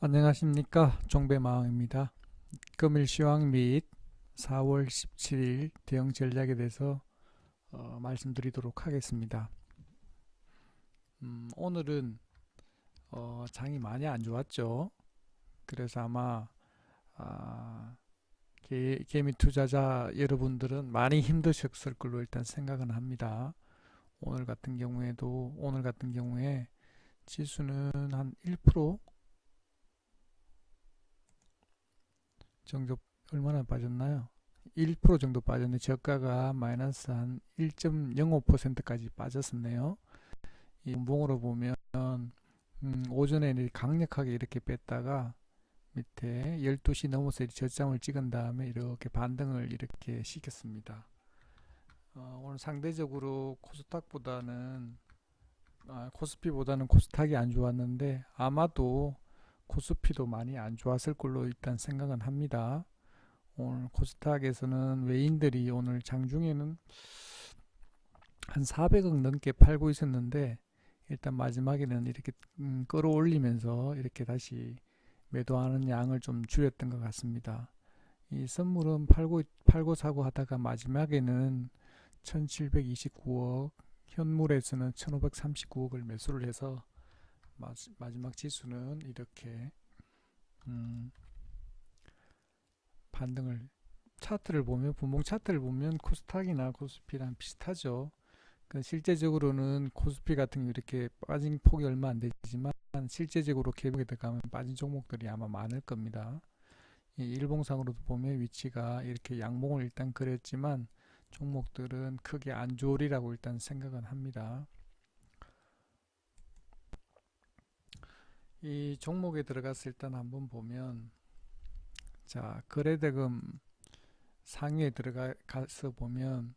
안녕하십니까, 종배마왕입니다. 금일 시황 및 4월 17일 대응 전략에 대해서 말씀드리도록 하겠습니다. 오늘은 장이 많이 안 좋았죠. 그래서 아마 개미 투자자 여러분들은 많이 힘드셨을 걸로 일단 생각은 합니다. 오늘 같은 경우에 지수는 한 1% 정도, 얼마나 빠졌나요? 1% 정도 빠졌는데 저가가 마이너스 한 1.05%까지 빠졌었네요. 이 분봉으로 보면 오전에 강력하게 이렇게 뺐다가 밑에 12시 넘어서 저점을 찍은 다음에 이렇게 반등을 이렇게 시켰습니다. 오늘 상대적으로 코스피보다는 코스닥이 안 좋았는데 아마도 코스피도 많이 안 좋았을 걸로 일단 생각은 합니다. 오늘 코스닥에서는 외인들이 오늘 장중에는 한 400억 넘게 팔고 있었는데 일단 마지막에는 이렇게 끌어올리면서 이렇게 다시 매도하는 양을 좀 줄였던 것 같습니다. 이 선물은 팔고 사고 하다가 마지막에는 1729억, 현물에서는 1539억을 매수를 해서 마지막 지수는 이렇게 반등을, 분봉 차트를 보면 코스닥이나 코스피랑 비슷하죠. 실제적으로는 코스피 같은 경우 이렇게 빠진 폭이 얼마 안 되지만 실제적으로 개벽에 들어가면 빠진 종목들이 아마 많을 겁니다. 이 일봉상으로도 보면 위치가 이렇게 양봉을 일단 그렸지만 종목들은 크게 안 좋으리라고 일단 생각은 합니다. 이 종목에 들어가서 일단 한번 보면, 자, 거래대금 상위에 들어가서 보면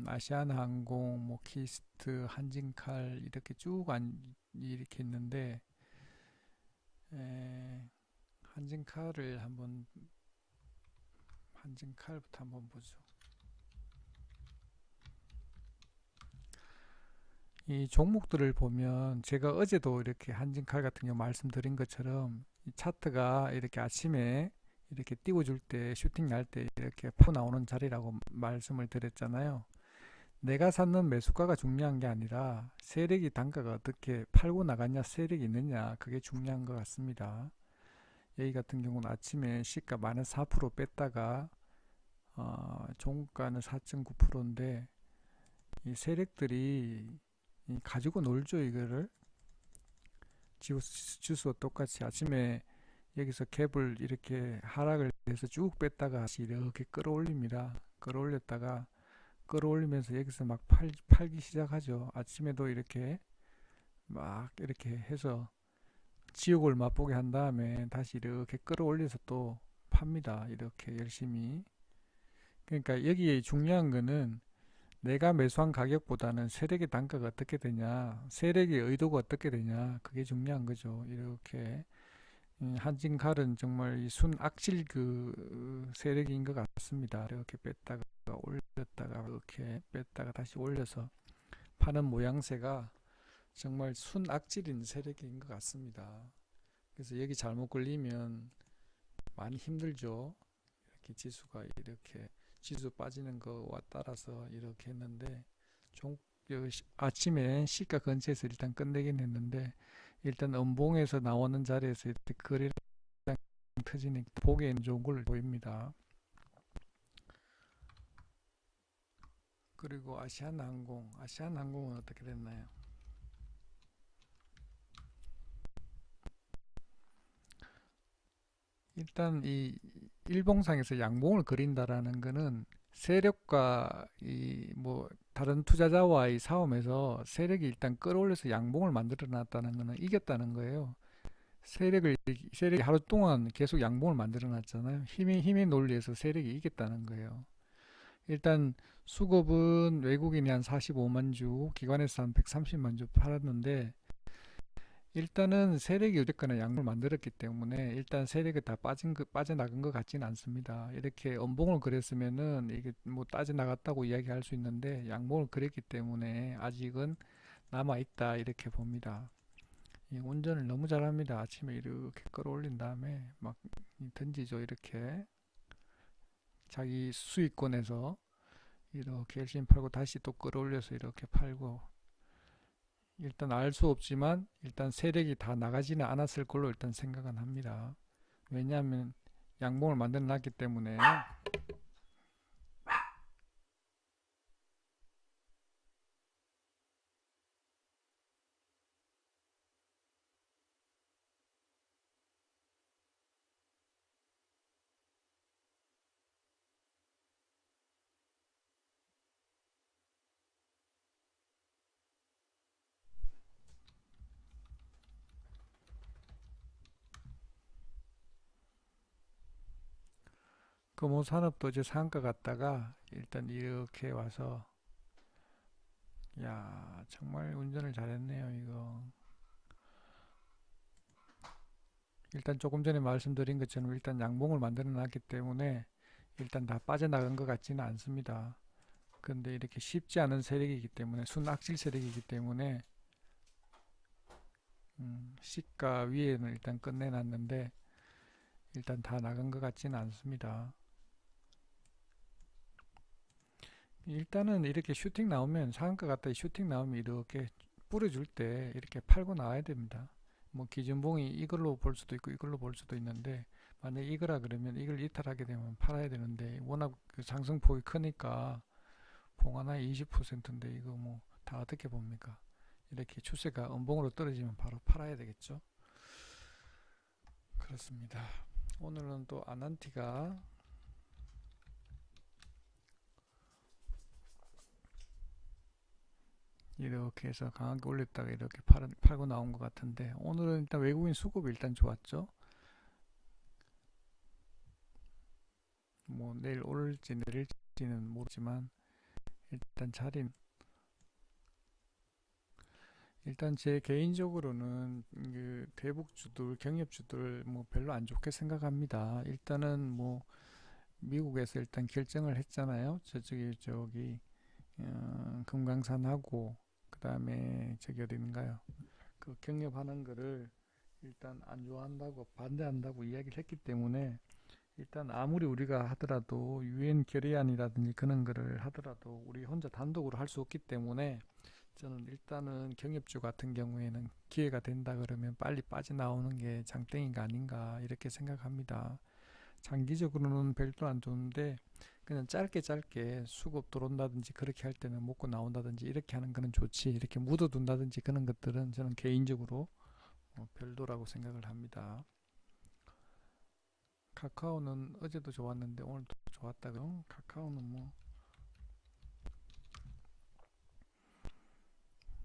아시아나항공, 뭐 키스트, 한진칼 이렇게 이렇게 있는데, 한진칼을 한진칼부터 한번 보죠. 이 종목들을 보면 제가 어제도 이렇게 한진칼 같은 경우 말씀드린 것처럼 이 차트가 이렇게 아침에 이렇게 띄워줄 때, 슈팅 날 때 이렇게 퍼 나오는 자리라고 말씀을 드렸잖아요. 내가 샀는 매수가가 중요한 게 아니라 세력이 단가가 어떻게 팔고 나갔냐, 세력이 있느냐, 그게 중요한 것 같습니다. 여기 같은 경우는 아침에 시가 마이너스 4% 뺐다가 종가는 4.9%인데 이 세력들이 가지고 놀죠. 이거를 지수와 똑같이 아침에 여기서 갭을 이렇게 하락을 해서 쭉 뺐다가 다시 이렇게 끌어올립니다. 끌어올리면서 여기서 막 팔기 시작하죠. 아침에도 이렇게 막 이렇게 해서 지옥을 맛보게 한 다음에 다시 이렇게 끌어올려서 또 팝니다. 이렇게 열심히. 그러니까 여기에 중요한 거는 내가 매수한 가격보다는 세력의 단가가 어떻게 되냐, 세력의 의도가 어떻게 되냐, 그게 중요한 거죠. 이렇게 한진칼은 정말 이 순악질 세력인 것 같습니다. 이렇게 뺐다가 올렸다가 이렇게 뺐다가 다시 올려서 파는 모양새가 정말 순악질인 세력인 것 같습니다. 그래서 여기 잘못 걸리면 많이 힘들죠. 이렇게 지수 빠지는 거와 따라서 이렇게 했는데 아침에 시가 근처에서 일단 끝내긴 했는데 일단 음봉에서 나오는 자리에서 이렇게 거래량 터지니까 보기에는 좋은 걸로 보입니다. 그리고 아시아나항공은 어떻게 됐나요? 일단 이 일봉상에서 양봉을 그린다라는 거는 세력과 이 뭐 다른 투자자와의 싸움에서 세력이 일단 끌어올려서 양봉을 만들어 놨다는 거는 이겼다는 거예요. 세력이 하루 동안 계속 양봉을 만들어 놨잖아요. 힘의 논리에서 세력이 이겼다는 거예요. 일단 수급은 외국인이 한 45만 주, 기관에서 한 130만 주 팔았는데 일단은 세력이 어쨌거나 양을 만들었기 때문에 일단 세력이 다 빠져나간 것 같지는 않습니다. 이렇게 음봉을 그렸으면은 이게 뭐 빠져나갔다고 이야기할 수 있는데 양봉을 그렸기 때문에 아직은 남아있다 이렇게 봅니다. 이 운전을 너무 잘합니다. 아침에 이렇게 끌어올린 다음에 막 던지죠. 이렇게 자기 수익권에서 이렇게 열심히 팔고 다시 또 끌어올려서 이렇게 팔고, 일단 알 수 없지만 일단 세력이 다 나가지는 않았을 걸로 일단 생각은 합니다. 왜냐하면 양봉을 만들어 놨기 때문에. 금호산업도 이제 상가 갔다가 일단 이렇게 와서, 야 정말 운전을 잘했네요 이거. 일단 조금 전에 말씀드린 것처럼 일단 양봉을 만들어 놨기 때문에 일단 다 빠져나간 것 같지는 않습니다. 그런데 이렇게 쉽지 않은 세력이기 때문에, 순악질 세력이기 때문에 시가 위에는 일단 끝내놨는데 일단 다 나간 것 같지는 않습니다. 일단은 이렇게 슈팅 나오면, 상한가 갔다 슈팅 나오면 이렇게 뿌려줄 때 이렇게 팔고 나와야 됩니다. 뭐 기준봉이 이걸로 볼 수도 있고 이걸로 볼 수도 있는데, 만약에 이거라 그러면 이걸 이탈하게 되면 팔아야 되는데, 워낙 그 상승폭이 크니까 봉 하나에 20%인데 이거 뭐 다 어떻게 봅니까? 이렇게 추세가 음봉으로 떨어지면 바로 팔아야 되겠죠. 그렇습니다. 오늘은 또 아난티가 이렇게 해서 강하게 올렸다가 이렇게 팔고 나온 것 같은데, 오늘은 일단 외국인 수급이 일단 좋았죠. 뭐 내일 오를지 내릴지는 모르지만 일단 자리는, 일단 제 개인적으로는 그 대북주들 경협주들 뭐 별로 안 좋게 생각합니다. 일단은 뭐 미국에서 일단 결정을 했잖아요. 저기 금강산하고 그 다음에 저기 어디인가요? 그 경협하는 거를 일단 안 좋아한다고, 반대한다고 이야기를 했기 때문에, 일단 아무리 우리가 하더라도 유엔 결의안이라든지 그런 거를 하더라도 우리 혼자 단독으로 할 수 없기 때문에, 저는 일단은 경협주 같은 경우에는 기회가 된다 그러면 빨리 빠져나오는 게 장땡이가 아닌가 이렇게 생각합니다. 장기적으로는 별도 안 좋은데 그냥 짧게 짧게 수급 들어온다든지 그렇게 할 때는 먹고 나온다든지 이렇게 하는 거는 좋지, 이렇게 묻어둔다든지 그런 것들은 저는 개인적으로 별도라고 생각을 합니다. 카카오는 어제도 좋았는데 오늘도 좋았다 그럼, 카카오는 뭐,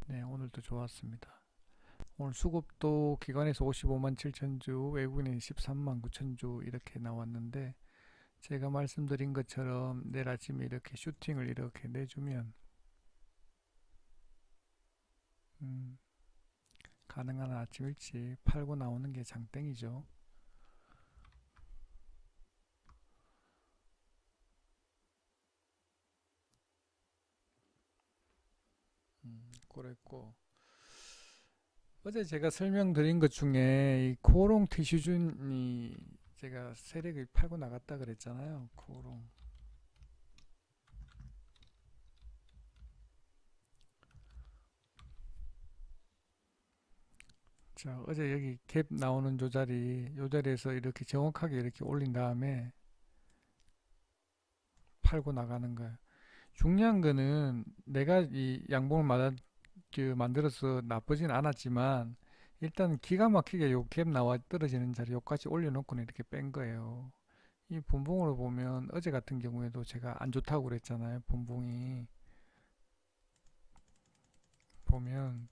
네 오늘도 좋았습니다. 오늘 수급도 기관에서 55만 7천 주, 외국인이 13만 9천 주 이렇게 나왔는데, 제가 말씀드린 것처럼 내일 아침에 이렇게 슈팅을 이렇게 내주면 음, 가능한 아침 일찍 팔고 나오는 게 장땡이죠. 그랬고, 어제 제가 설명드린 것 중에 이 코오롱 티슈준이 제가 세력을 팔고 나갔다 그랬잖아요. 코오롱. 자, 어제 여기 갭 나오는 조 자리, 요 자리에서 이렇게 정확하게 이렇게 올린 다음에 팔고 나가는 거예요. 중요한 거는 내가 이 양봉을 만들어서 나쁘진 않았지만, 일단 기가 막히게 요 갭 나와 떨어지는 자리 요까지 올려놓고는 이렇게 뺀 거예요. 이 분봉으로 보면 어제 같은 경우에도 제가 안 좋다고 그랬잖아요. 분봉이 보면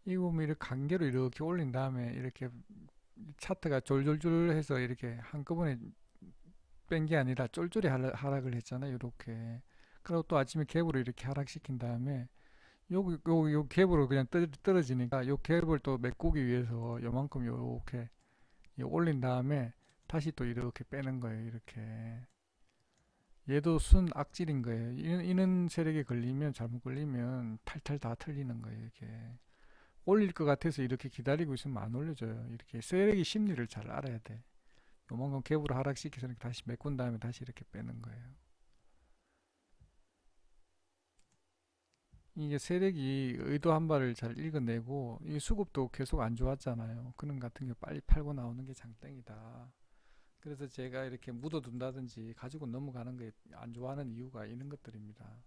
이 보면 이렇게 간계로 이렇게 올린 다음에 이렇게 차트가 졸졸졸 해서 이렇게 한꺼번에 뺀 게 아니라 쫄쫄이 하락을 했잖아요. 이렇게. 그리고 또 아침에 갭으로 이렇게 하락시킨 다음에 요 갭으로 그냥 떨어지니까 요 갭을 또 메꾸기 위해서 요만큼 요렇게 올린 다음에 다시 또 이렇게 빼는 거예요. 이렇게. 얘도 순 악질인 거예요. 이는 세력에 걸리면 잘못 걸리면 탈탈 다 털리는 거예요. 이게 올릴 것 같아서 이렇게 기다리고 있으면 안 올려줘요. 이렇게 세력의 심리를 잘 알아야 돼. 요만큼 갭으로 하락시켜서 이렇게 다시 메꾼 다음에 다시 이렇게 빼는 거예요. 이게 세력이 의도한 바를 잘 읽어내고 이 수급도 계속 안 좋았잖아요. 그런 같은 경우 빨리 팔고 나오는 게 장땡이다. 그래서 제가 이렇게 묻어둔다든지 가지고 넘어가는 게 안 좋아하는 이유가 이런 것들입니다.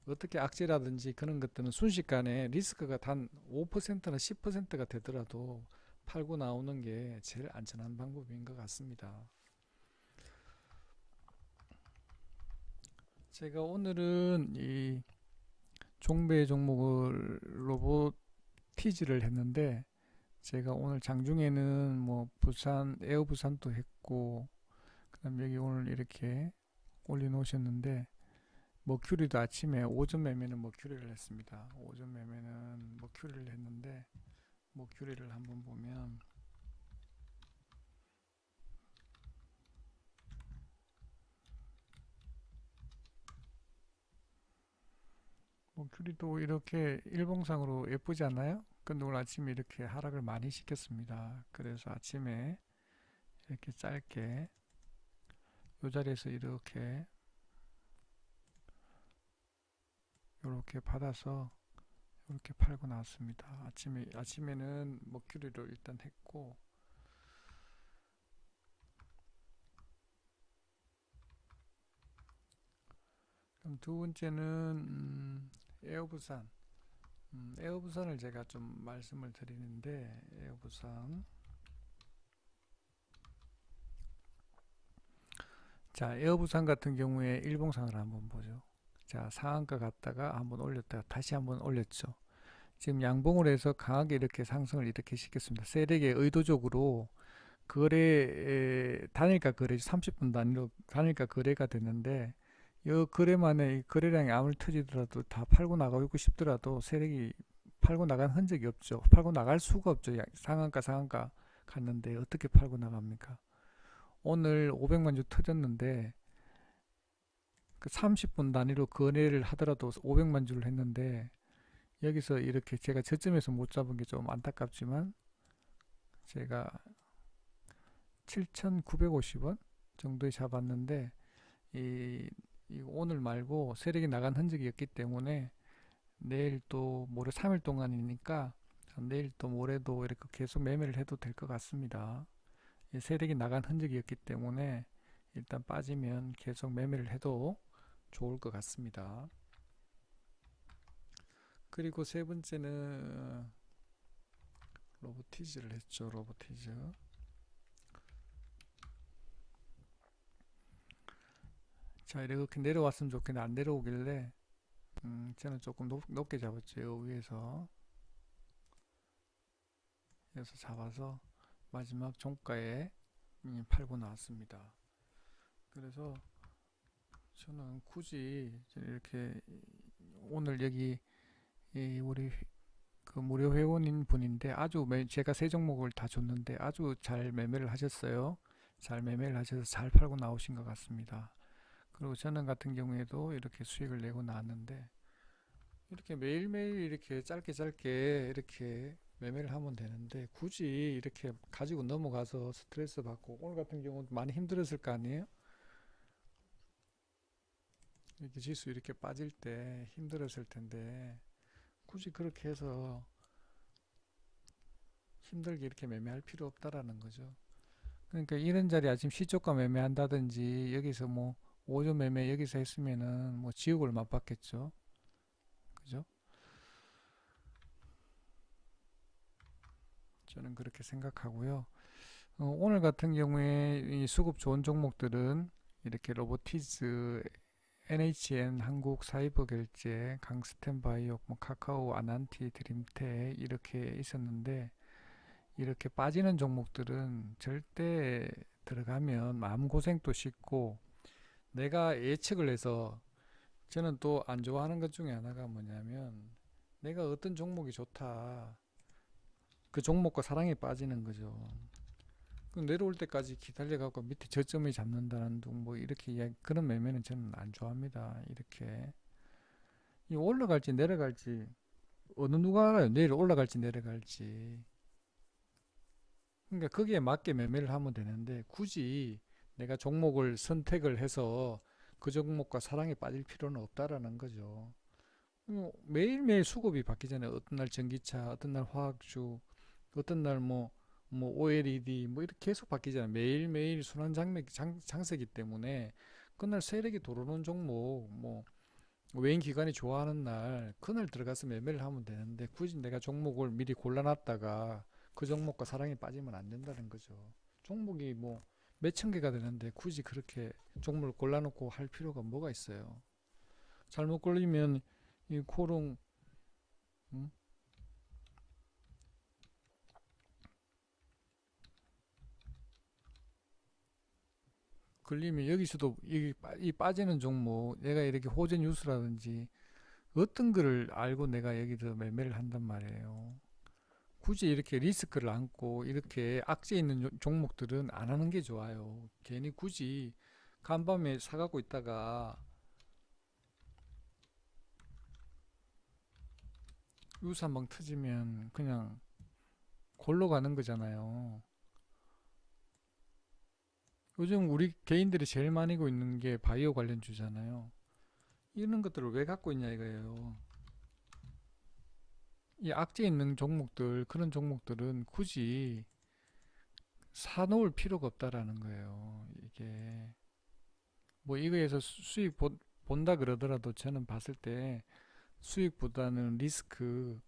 어떻게 악재라든지 그런 것들은 순식간에 리스크가 단 5%나 10%가 되더라도 팔고 나오는 게 제일 안전한 방법인 것 같습니다. 제가 오늘은 이 종배 종목을 로보티즈를 했는데 제가 오늘 장중에는 뭐 부산 에어 부산도 했고 그다음 여기 오늘 이렇게 올려놓으셨는데 머큐리도 아침에 오전 매매는 머큐리를 했습니다. 오전 매매는 머큐리를 했는데 머큐리를 한번 보면 머큐리도 이렇게 일봉상으로 예쁘지 않나요? 근데 오늘 아침에 이렇게 하락을 많이 시켰습니다. 그래서 아침에 이렇게 짧게 이 자리에서 이렇게 받아서 이렇게 팔고 나왔습니다. 아침에는 머큐리로 일단 했고 그럼 두 번째는 에어부산. 에어부산을 제가 좀 말씀을 드리는데 에어부산. 자, 에어부산 같은 경우에 일봉상을 한번 보죠. 자, 상한가 갔다가 한번 올렸다가 다시 한번 올렸죠. 지금 양봉을 해서 강하게 이렇게 상승을 이렇게 시켰습니다. 세력의 의도적으로 단일가 거래 30분 단위로 단일가 거래가 됐는데 이 거래만에 거래량이 아무리 터지더라도 다 팔고 나가고 싶더라도 세력이 팔고 나간 흔적이 없죠. 팔고 나갈 수가 없죠. 상한가 갔는데 어떻게 팔고 나갑니까? 오늘 500만 주 터졌는데 그 30분 단위로 거래를 하더라도 500만 주를 했는데 여기서 이렇게 제가 저점에서 못 잡은 게 좀 안타깝지만 제가 7,950원 정도에 잡았는데 이 오늘 말고 세력이 나간 흔적이 없기 때문에 내일 또 모레 3일 동안이니까 내일 또 모레도 이렇게 계속 매매를 해도 될 것 같습니다. 세력이 나간 흔적이 없기 때문에 일단 빠지면 계속 매매를 해도 좋을 것 같습니다. 그리고 세 번째는 로보티즈를 했죠. 로보티즈. 자, 이렇게 내려왔으면 좋겠는데 안 내려오길래 저는 조금 높게 잡았죠. 위에서 잡아서 마지막 종가에 팔고 나왔습니다. 그래서 저는 굳이 이렇게 오늘 여기 우리 그 무료 회원인 분인데 아주 제가 세 종목을 다 줬는데 아주 잘 매매를 하셨어요. 잘 매매를 하셔서 잘 팔고 나오신 것 같습니다. 그리고 저는 같은 경우에도 이렇게 수익을 내고 나왔는데 이렇게 매일매일 이렇게 짧게 이렇게 매매를 하면 되는데 굳이 이렇게 가지고 넘어가서 스트레스 받고 오늘 같은 경우도 많이 힘들었을 거 아니에요? 이렇게 지수 이렇게 빠질 때 힘들었을 텐데 굳이 그렇게 해서 힘들게 이렇게 매매할 필요 없다라는 거죠. 그러니까 이런 자리 아침 시초가 매매한다든지 여기서 뭐 오전 매매 여기서 했으면은 뭐 지옥을 맛봤겠죠. 그죠? 저는 그렇게 생각하고요. 오늘 같은 경우에 이 수급 좋은 종목들은 이렇게 로보티즈, NHN, 한국 사이버 결제, 강스텐 바이오, 뭐 카카오, 아난티, 드림텍 이렇게 있었는데 이렇게 빠지는 종목들은 절대 들어가면 마음고생도 쉽고 내가 예측을 해서 저는 또 안 좋아하는 것 중에 하나가 뭐냐면 내가 어떤 종목이 좋다 그 종목과 사랑에 빠지는 거죠. 그 내려올 때까지 기다려 갖고 밑에 저점을 잡는다는 둥 뭐 이렇게 그런 매매는 저는 안 좋아합니다. 이렇게 이 올라갈지 내려갈지 어느 누가 알아요? 내일 올라갈지 내려갈지. 그러니까 거기에 맞게 매매를 하면 되는데 굳이 내가 종목을 선택을 해서 그 종목과 사랑에 빠질 필요는 없다라는 거죠. 매일매일 수급이 바뀌잖아요. 어떤 날 전기차, 어떤 날 화학주, 어떤 날 뭐 OLED 뭐 이렇게 계속 바뀌잖아요. 매일매일 순환 장세기 때문에 그날 세력이 들어오는 종목 뭐 외인 기관이 좋아하는 날 그날 들어가서 매매를 하면 되는데 굳이 내가 종목을 미리 골라놨다가 그 종목과 사랑에 빠지면 안 된다는 거죠. 종목이 뭐 몇천 개가 되는데 굳이 그렇게 종목을 골라놓고 할 필요가 뭐가 있어요. 잘못 걸리면 이 코롱 음? 걸리면 여기서도 이 빠지는 종목 내가 이렇게 호재 뉴스라든지 어떤 거를 알고 내가 여기서 매매를 한단 말이에요. 굳이 이렇게 리스크를 안고 이렇게 악재 있는 종목들은 안 하는 게 좋아요. 괜히 굳이 간밤에 사갖고 있다가 뉴스 한 방 터지면 그냥 골로 가는 거잖아요. 요즘 우리 개인들이 제일 많이 고 있는 게 바이오 관련주잖아요. 이런 것들을 왜 갖고 있냐 이거예요. 이 악재 있는 종목들, 그런 종목들은 굳이 사놓을 필요가 없다라는 거예요. 이게 뭐 이거에서 수익 본다 그러더라도 저는 봤을 때 수익보다는 리스크.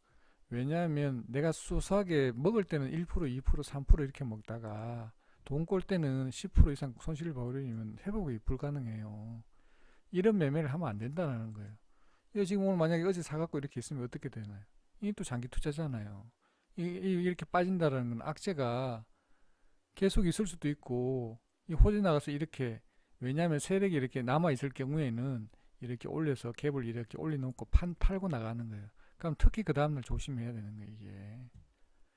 왜냐하면 내가 소소하게 먹을 때는 1%, 2%, 3% 이렇게 먹다가 돈 꼴 때는 10% 이상 손실을 벌이면 회복이 불가능해요. 이런 매매를 하면 안 된다는 거예요. 이거 지금 오늘 만약에 어제 사갖고 이렇게 있으면 어떻게 되나요? 이게 또 장기 투자잖아요. 이렇게 빠진다는 건 악재가 계속 있을 수도 있고 이 호재 나가서 이렇게 왜냐하면 세력이 이렇게 남아 있을 경우에는 이렇게 올려서 갭을 이렇게 올려놓고 팔고 나가는 거예요. 그럼 특히 그 다음날 조심해야 되는 거예요. 이게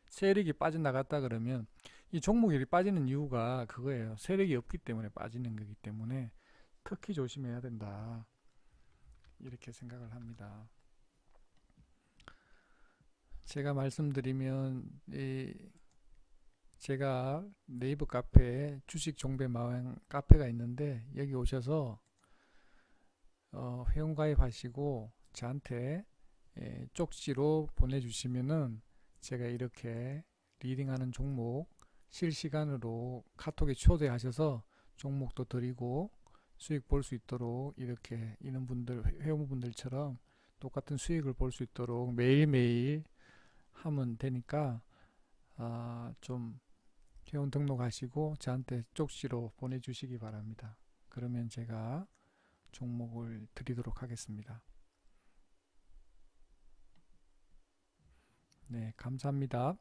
세력이 빠져나갔다 그러면 이 종목이 빠지는 이유가 그거예요. 세력이 없기 때문에 빠지는 거기 때문에 특히 조심해야 된다. 이렇게 생각을 합니다. 제가 말씀드리면 제가 네이버 카페에 주식 종배 마왕 카페가 있는데 여기 오셔서 회원 가입하시고 저한테 쪽지로 보내주시면은 제가 이렇게 리딩하는 종목 실시간으로 카톡에 초대하셔서 종목도 드리고 수익 볼 수 있도록 이렇게 이런 분들 회원분들처럼 똑같은 수익을 볼 수 있도록 매일매일 하면 되니까 좀 회원 등록하시고 저한테 쪽지로 보내주시기 바랍니다. 그러면 제가 종목을 드리도록 하겠습니다. 네, 감사합니다.